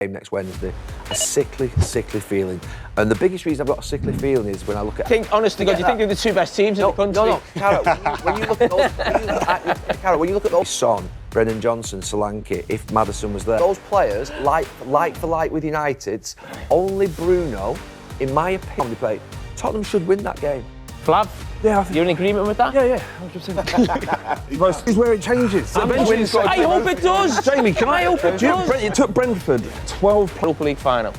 next Wednesday. A sickly feeling. And the biggest reason I've got a sickly feeling is when I look at... Honest to God, do you think they're the two best teams in the country? No, Carrot, when you look at those... when you look at those... Son, Brennan Johnson, Solanke, if Maddison was there. Those players, like for like with United's, only Bruno, in my opinion, played. Tottenham should win that game. Flav? Yeah, I think... You in agreement with that? Yeah, 100%. It's where it changes. I hope it does. Jamie, I hope it does. It took Brentford 12... Europa League final.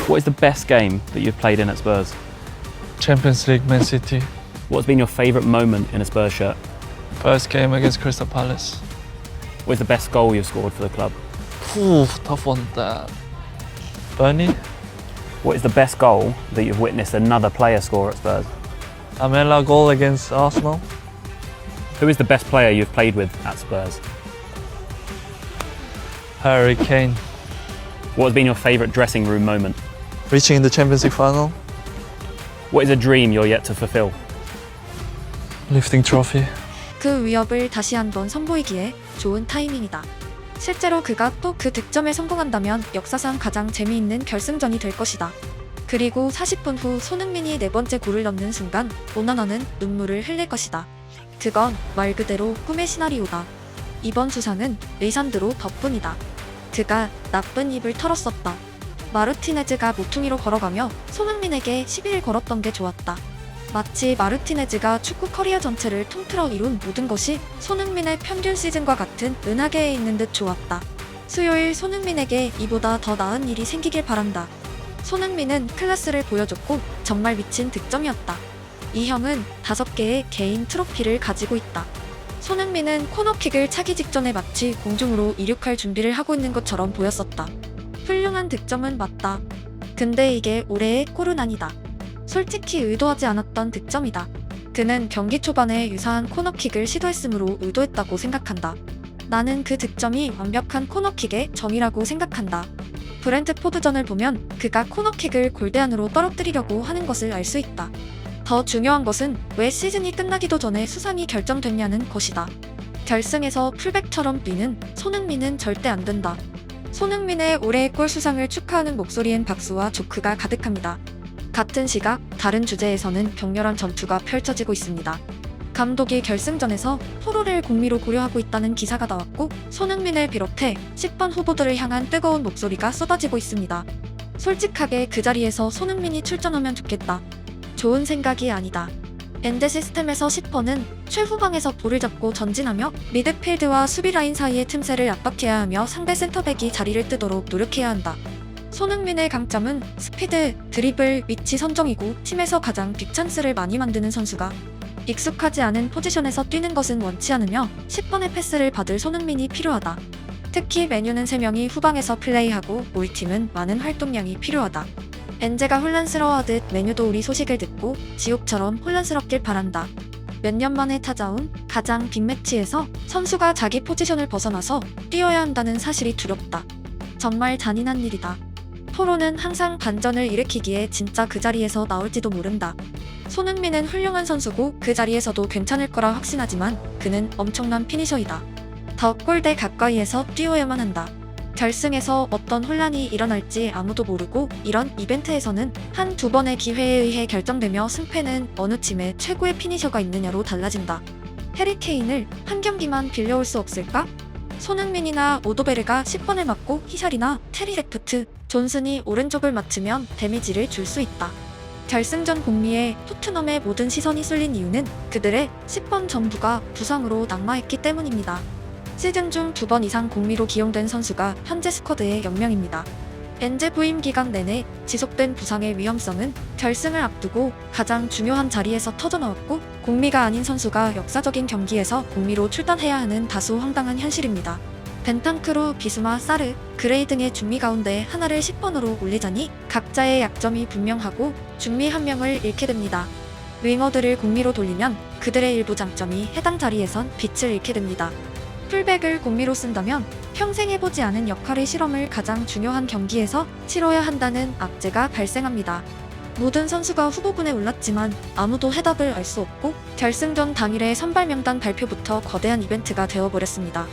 What is the best game that you've played in at Spurs? Champions League, Man City. What's been your favourite moment in a Spurs shirt? First game against Crystal Palace. What is the best goal you've scored for the club? Tough one. Burnley. What is the best goal that you've witnessed another player score at Spurs? Amela goal against Arsenal. Who is the best player you've played with at Spurs? Harry Kane. What has been your favourite dressing room moment? Reaching the Champions League final. What is a dream you're yet to fulfill? Lifting trophy. 그 위협을 다시 한번 선보이기에 좋은 타이밍이다. 실제로 그가 또 그 득점에 성공한다면 역사상 가장 재미있는 결승전이 될 것이다. 그리고 40분 후 손흥민이 네 번째 골을 넣는 순간 오나나는 눈물을 흘릴 것이다. 그건 말 그대로 꿈의 시나리오다. 이번 수상은 리산드로 덕분이다. 그가 나쁜 입을 털었었다. 마르티네즈가 모퉁이로 걸어가며 손흥민에게 시비를 걸었던 게 좋았다. 마치 마르티네즈가 축구 커리어 전체를 통틀어 이룬 모든 것이 손흥민의 평균 시즌과 같은 은하계에 있는 듯 좋았다. 수요일 손흥민에게 이보다 더 나은 일이 생기길 바란다. 손흥민은 클래스를 보여줬고 정말 미친 득점이었다. 이 형은 5개의 개인 트로피를 가지고 있다. 손흥민은 코너킥을 차기 직전에 마치 공중으로 이륙할 준비를 하고 있는 것처럼 보였었다. 훌륭한 득점은 맞다. 근데 이게 올해의 골은 아니다. 솔직히 의도하지 않았던 득점이다. 그는 경기 초반에 유사한 코너킥을 시도했으므로 의도했다고 생각한다. 나는 그 득점이 완벽한 코너킥의 점이라고 생각한다. 브렌트포드전을 보면 그가 코너킥을 골대안으로 떨어뜨리려고 하는 것을 알 수 있다. 더 중요한 것은 왜 시즌이 끝나기도 전에 수상이 결정됐냐는 것이다. 결승에서 풀백처럼 뛰는 손흥민은 절대 안 된다. 손흥민의 올해의 골 수상을 축하하는 목소리엔 박수와 조크가 가득합니다. 같은 시각 다른 주제에서는 격렬한 전투가 펼쳐지고 있습니다. 감독이 결승전에서 포로를 공미로 고려하고 있다는 기사가 나왔고 손흥민을 비롯해 10번 후보들을 향한 뜨거운 목소리가 쏟아지고 있습니다. 솔직하게 그 자리에서 손흥민이 출전하면 좋겠다. 좋은 생각이 아니다. 엔제 시스템에서 10번은 최후방에서 볼을 잡고 전진하며 미드필드와 수비 라인 사이의 틈새를 압박해야 하며 상대 센터백이 자리를 뜨도록 노력해야 한다. 손흥민의 강점은 스피드, 드리블, 위치 선정이고 팀에서 가장 빅찬스를 많이 만드는 선수가 익숙하지 않은 포지션에서 뛰는 것은 원치 않으며 10번의 패스를 받을 손흥민이 필요하다. 특히 메뉴는 3명이 후방에서 플레이하고 우리 팀은 많은 활동량이 필요하다. 엔제가 혼란스러워하듯 메뉴도 우리 소식을 듣고 지옥처럼 혼란스럽길 바란다. 몇 년 만에 찾아온 가장 빅매치에서 선수가 자기 포지션을 벗어나서 뛰어야 한다는 사실이 두렵다. 정말 잔인한 일이다. 포로는 항상 반전을 일으키기에 진짜 그 자리에서 나올지도 모른다. 손흥민은 훌륭한 선수고 그 자리에서도 괜찮을 거라 확신하지만 그는 엄청난 피니셔이다. 더 골대 가까이에서 뛰어야만 한다. 결승에서 어떤 혼란이 일어날지 아무도 모르고 이런 이벤트에서는 한두 번의 기회에 의해 결정되며 승패는 어느 팀에 최고의 피니셔가 있느냐로 달라진다. 해리 케인을 한 경기만 빌려올 수 없을까? 손흥민이나 오도베르가 10번을 맡고 히샬이나 테리 레프트, 존슨이 오른쪽을 맡으면 데미지를 줄 수 있다. 결승전 공미에 토트넘의 모든 시선이 쏠린 이유는 그들의 10번 전부가 부상으로 낙마했기 때문입니다. 시즌 중 2번 이상 공미로 기용된 선수가 현재 스쿼드의 0명입니다. 엔제 부임 기간 내내 지속된 부상의 위험성은 결승을 앞두고 가장 중요한 자리에서 터져나왔고 공미가 아닌 선수가 역사적인 경기에서 공미로 출전해야 하는 다소 황당한 현실입니다. 벤탄크루, 비스마, 사르, 그레이 등의 중미 가운데 하나를 10번으로 올리자니 각자의 약점이 분명하고 중미 한 명을 잃게 됩니다. 윙어들을 공미로 돌리면 그들의 일부 장점이 해당 자리에선 빛을 잃게 됩니다. 풀백을 공미로 쓴다면 평생 해보지 않은 역할의 실험을 가장 중요한 경기에서 치러야 한다는 악재가 발생합니다. 모든 선수가 후보군에 올랐지만 아무도 해답을 알 수 없고 결승전 당일의 선발 명단 발표부터 거대한 이벤트가 되어버렸습니다.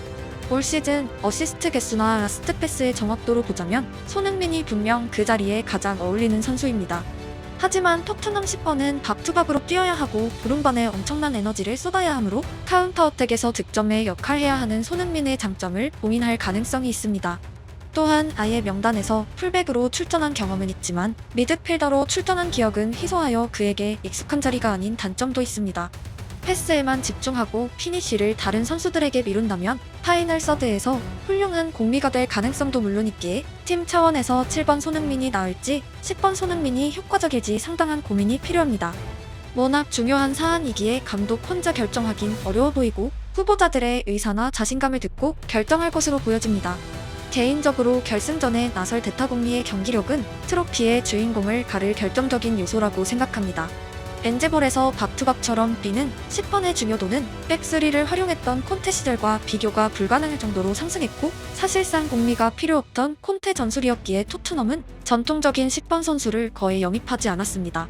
올 시즌 어시스트 개수나 라스트 패스의 정확도로 보자면 손흥민이 분명 그 자리에 가장 어울리는 선수입니다. 하지만 토트넘 10번은 바투박으로 뛰어야 하고 부름반에 엄청난 에너지를 쏟아야 하므로 카운터어택에서 득점에 역할해야 하는 손흥민의 장점을 봉인할 가능성이 있습니다. 또한 아예 명단에서 풀백으로 출전한 경험은 있지만 미드필더로 출전한 기억은 희소하여 그에게 익숙한 자리가 아닌 단점도 있습니다. 패스에만 집중하고 피니쉬를 다른 선수들에게 미룬다면 파이널 서드에서 훌륭한 공미가 될 가능성도 물론 있기에 팀 차원에서 7번 손흥민이 나을지 10번 손흥민이 효과적일지 상당한 고민이 필요합니다. 워낙 중요한 사안이기에 감독 혼자 결정하긴 어려워 보이고 후보자들의 의사나 자신감을 듣고 결정할 것으로 보여집니다. 개인적으로 결승전에 나설 대타공리의 경기력은 트로피의 주인공을 가를 결정적인 요소라고 생각합니다. 엔제볼에서 박투박처럼 B는 10번의 중요도는 백3를 활용했던 콘테 시절과 비교가 불가능할 정도로 상승했고 사실상 공미가 필요 없던 콘테 전술이었기에 토트넘은 전통적인 10번 선수를 거의 영입하지 않았습니다.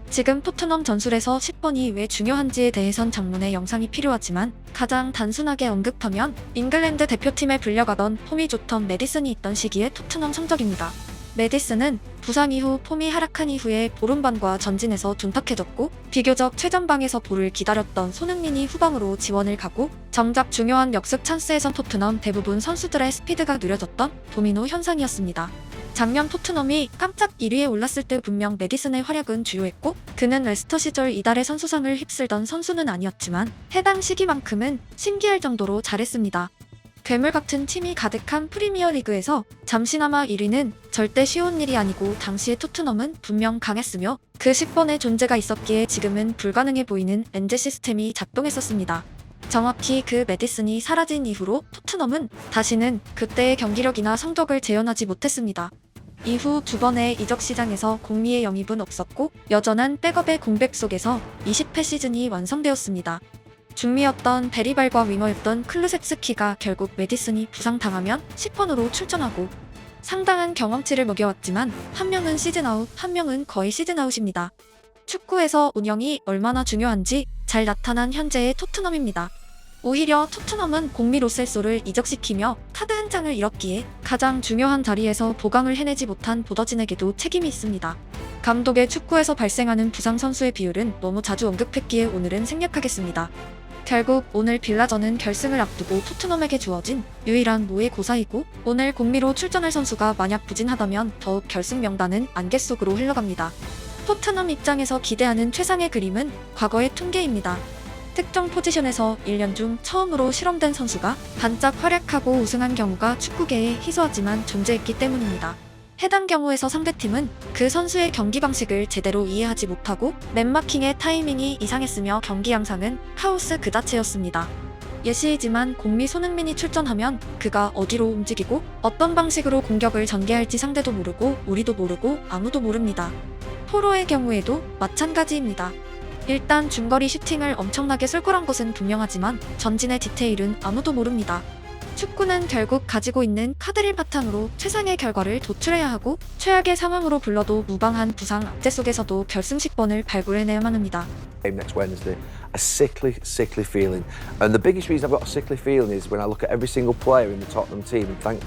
지금 토트넘 전술에서 10번이 왜 중요한지에 대해선 장문의 영상이 필요하지만 가장 단순하게 언급하면 잉글랜드 대표팀에 불려가던 폼이 좋던 메디슨이 있던 시기의 토트넘 성적입니다. 메디슨은 부상 이후 폼이 하락한 이후에 보름반과 전진에서 둔탁해졌고 비교적 최전방에서 볼을 기다렸던 손흥민이 후방으로 지원을 가고 정작 중요한 역습 찬스에선 토트넘 대부분 선수들의 스피드가 느려졌던 도미노 현상이었습니다. 작년 토트넘이 깜짝 1위에 올랐을 때 분명 메디슨의 활약은 주요했고 그는 레스터 시절 이달의 선수상을 휩쓸던 선수는 아니었지만 해당 시기만큼은 신기할 정도로 잘했습니다. 괴물 같은 팀이 가득한 프리미어리그에서 잠시나마 1위는 절대 쉬운 일이 아니고 당시의 토트넘은 분명 강했으며 그 10번의 존재가 있었기에 지금은 불가능해 보이는 엔제 시스템이 작동했었습니다. 정확히 그 메디슨이 사라진 이후로 토트넘은 다시는 그때의 경기력이나 성적을 재현하지 못했습니다. 이후 두 번의 이적 시장에서 공미의 영입은 없었고 여전한 백업의 공백 속에서 20회 시즌이 완성되었습니다. 중미였던 베리발과 윙어였던 클루셉스키가 결국 메디슨이 부상당하면 10번으로 출전하고 상당한 경험치를 먹여왔지만 한 명은 시즌아웃, 한 명은 거의 시즌아웃입니다. 축구에서 운영이 얼마나 중요한지 잘 나타난 현재의 토트넘입니다. 오히려 토트넘은 공미 로셀소를 이적시키며 카드 한 장을 잃었기에 가장 중요한 자리에서 보강을 해내지 못한 보더진에게도 책임이 있습니다. 감독의 축구에서 발생하는 부상 선수의 비율은 너무 자주 언급했기에 오늘은 생략하겠습니다. 결국 오늘 빌라전은 결승을 앞두고 토트넘에게 주어진 유일한 모의고사이고 오늘 공미로 출전할 선수가 만약 부진하다면 더욱 결승 명단은 안개 속으로 흘러갑니다. 토트넘 입장에서 기대하는 최상의 그림은 과거의 퉁계입니다. 특정 포지션에서 1년 중 처음으로 실험된 선수가 반짝 활약하고 우승한 경우가 축구계에 희소하지만 존재했기 때문입니다. 해당 경우에서 상대팀은 그 선수의 경기 방식을 제대로 이해하지 못하고 넷마킹의 타이밍이 이상했으며 경기 양상은 카오스 그 자체였습니다. 예시이지만 공미 손흥민이 출전하면 그가 어디로 움직이고 어떤 방식으로 공격을 전개할지 상대도 모르고 우리도 모르고 아무도 모릅니다. 포로의 경우에도 마찬가지입니다. 일단 중거리 슈팅을 엄청나게 쏠 거란 것은 분명하지만 전진의 디테일은 아무도 모릅니다. 축구는 결국 가지고 있는 카드를 바탕으로 최상의 결과를 도출해야 하고 최악의 상황으로 불러도 무방한 부상 악재 속에서도 결승 10번을 발굴해내야만 합니다. Next Wednesday, a sickly feeling, and the biggest reason I've got a sickly feeling is when I look at every single player in the Tottenham team. And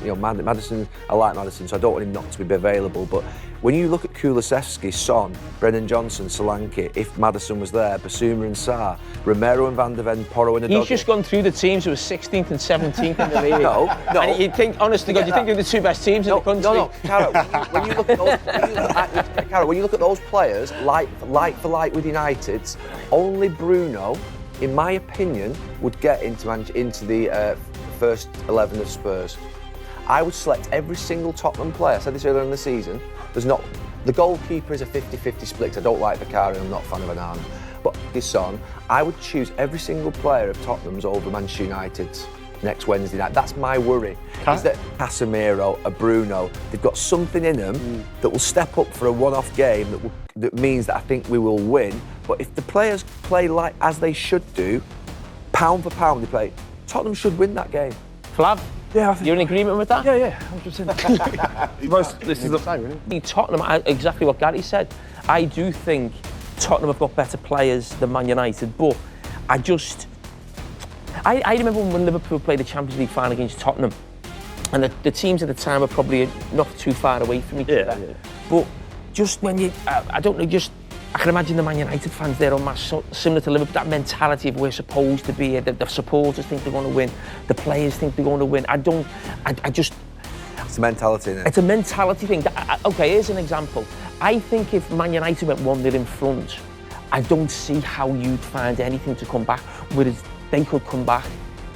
Maddison, I like Maddison, so I don't want him not to be available. But when you look at Kulusevski, Son, Brennan Johnson, Solanke, if Maddison was there, Basuma and Sarr, Romero and Van de Ven, Porro and Udogie. He's just gone through the teams who were 16th and 17th in the league. No. And you think, honest to God, you think they're the two best teams in the country? No, Carrot, when you look at those, when you look at those players, like for like with United, only Bruno, in my opinion, would get into the first 11 of Spurs. I would select every single Tottenham player. I said this earlier in the season. The goalkeeper is a 50-50 split. 'Cause I don't like Vicario, I'm not a fan of Anand. But this on, I would choose every single player of Tottenham's over Manchester United's next Wednesday night. That's my worry. Is that Casemiro, a Bruno, they've got something in them that will step up for a one-off game that means that I think we will win. But if the players play like as they should do, pound for pound they play, Tottenham should win that game. Flav, Yeah, I think. you're in agreement with that? Yeah, 100%. This is Tottenham, exactly what Gary said. I do think Tottenham have got better players than Man United, but I remember when Liverpool played the Champions League final against Tottenham, and the teams at the time were probably not too far away from each other. Yeah. But just when you, I don't know, just I can imagine the Man United fans there on mass, similar to Liverpool, that mentality of we're supposed to be here, the supporters think they're going to win, the players think they're going to win. I just... It's a mentality, isn't it? It's a mentality thing. Okay, here's an example. I think if Man United went 1-0 in front, I don't see how you'd find anything to come back, whereas they could come back.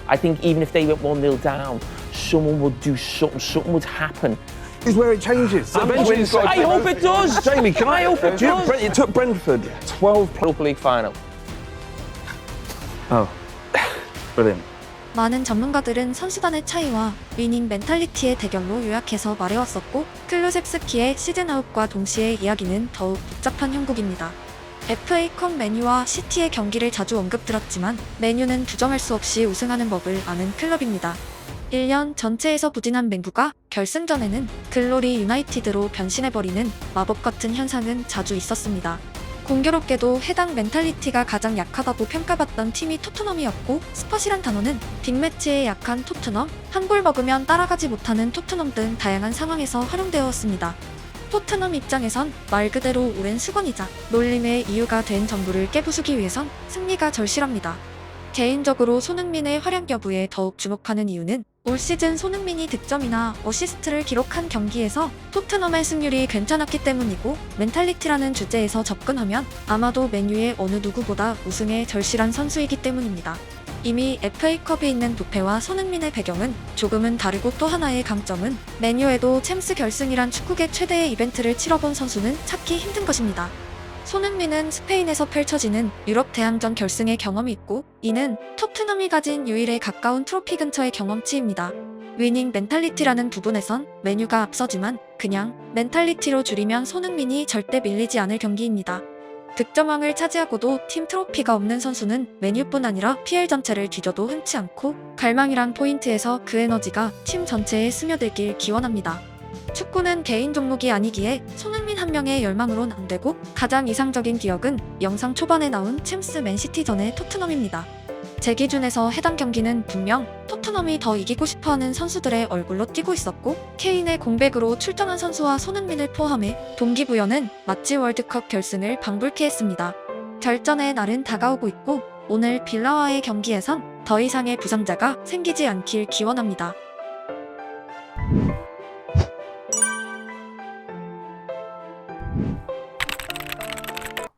I think even if they went 1-0 down, someone would do something would happen. Is where it changes. I hope it does. Jamie, can I hope it does. It took Brentford 12 Europa League final. Oh, brilliant. 많은 전문가들은 선수단의 차이와 위닝 멘탈리티의 대결로 요약해서 말해왔었고, 클루셉스키의 시즌 아웃과 동시에 이야기는 더욱 복잡한 형국입니다. FA컵 맨유와 시티의 경기를 자주 언급드렸지만 맨유는 부정할 수 없이 우승하는 법을 아는 클럽입니다. 1년 전체에서 부진한 맨유가 결승전에는 글로리 유나이티드로 변신해버리는 마법 같은 현상은 자주 있었습니다. 공교롭게도 해당 멘탈리티가 가장 약하다고 평가받던 팀이 토트넘이었고, 스팟이란 단어는 빅매치에 약한 토트넘, 한 골 먹으면 따라가지 못하는 토트넘 등 다양한 상황에서 활용되었습니다. 토트넘 입장에선 말 그대로 오랜 수건이자 놀림의 이유가 된 전부를 깨부수기 위해선 승리가 절실합니다. 개인적으로 손흥민의 활약 여부에 더욱 주목하는 이유는 올 시즌 손흥민이 득점이나 어시스트를 기록한 경기에서 토트넘의 승률이 괜찮았기 때문이고, 멘탈리티라는 주제에서 접근하면 아마도 맨유의 어느 누구보다 우승에 절실한 선수이기 때문입니다. 이미 FA컵에 있는 부패와 손흥민의 배경은 조금은 다르고, 또 하나의 강점은 맨유에도 챔스 결승이란 축구계 최대의 이벤트를 치러본 선수는 찾기 힘든 것입니다. 손흥민은 스페인에서 펼쳐지는 유럽 대항전 결승의 경험이 있고, 이는 토트넘이 가진 유일에 가까운 트로피 근처의 경험치입니다. 위닝 멘탈리티라는 부분에선 맨유가 앞서지만 그냥 멘탈리티로 줄이면 손흥민이 절대 밀리지 않을 경기입니다. 득점왕을 차지하고도 팀 트로피가 없는 선수는 맨유뿐 아니라 PL 전체를 뒤져도 흔치 않고, 갈망이란 포인트에서 그 에너지가 팀 전체에 스며들길 기원합니다. 축구는 개인 종목이 아니기에 손흥민 한 명의 열망으론 안 되고, 가장 이상적인 기억은 영상 초반에 나온 챔스 맨시티전의 토트넘입니다. 제 기준에서 해당 경기는 분명 토트넘이 더 이기고 싶어하는 선수들의 얼굴로 띄고 있었고, 케인의 공백으로 출전한 선수와 손흥민을 포함해 동기부여는 마치 월드컵 결승을 방불케 했습니다. 결전의 날은 다가오고 있고, 오늘 빌라와의 경기에선 더 이상의 부상자가 생기지 않길 기원합니다.